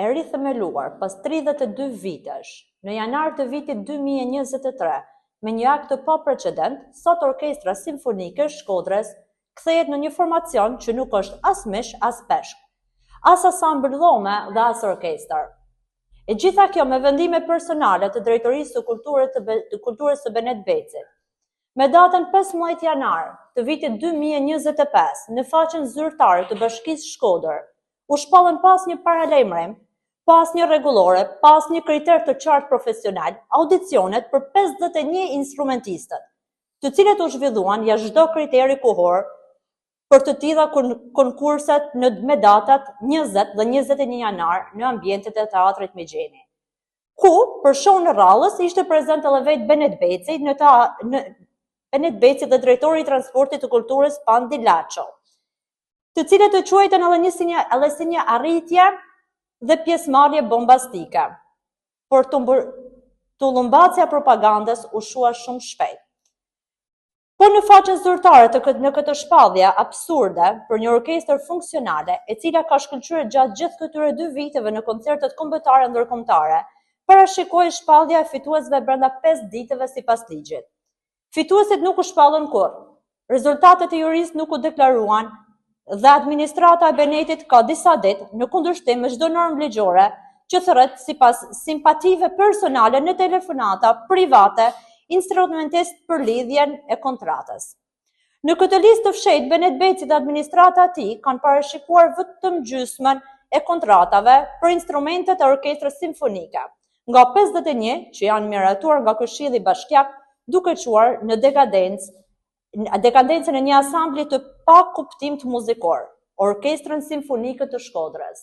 e rithemeluar pas 32 vitesh, në janar të vitit 2023, me një akt të paprecedent, sot Orkestra Simfonike Shkodrës kthehet në një formacion që nuk është as mish, as peshk, as asambël dhome dhe as orkestër. E gjitha kjo me vendime personale të Drejtorisë të Kulturës së Benet Becit. Me datën 15 janar të vitit 2025, në faqen zyrtare të Bashkisë Shkodër, u shpallën pas një paralajmërim, pas një rregullore, pas një kriter të qartë profesional, audicionet për 51 instrumentistët, të cilët u zhvilluan jashtë çdo kriteri kohor për të tilla konkurset me datat 20 dhe 21 janar në ambientet e teatrit Mexheni. Ku, për shohun e rallës, ishte prezent edhe vetë Benet Beci, Benet Beci dhe drejtori i transportit të kulturës Pandi Laço, të cilët të quajtën edhe si një arritje dhe pjesëmarrje bombastike, por tullumbacja propagandës u shua shumë shpejt. Por në faqen zyrtare në këtë shpallje absurde për një orkestër funksionale, e cila ka shkëlqyer gjatë gjithë këtyre 2 viteve në koncertet kombëtare ndërkombëtare, parashikoi shpallja e fituesve brenda 5 ditëve sipas ligjit. Fituesit nuk u shpallën kurrë, rezultatet e jurisë nuk u deklaruan dhe administrata e Benetit ka disa ditë në kundërshtim me çdo normë ligjore që thërret sipas simpative personale në telefonata private instrumentist për lidhjen e kontratës. Në këtë listë të fshehtë, Benet Beci dhe administrata e tij kanë parashikuar vetëm gjysmën e kontratave për instrumentet e orkestrës simfonike, nga 51 që janë miratuar nga Këshilli Bashkiak, duke quar në dekadencën e një asambli të pa kuptim të muzikor, Orkestrën Simfonike të Shkodrës.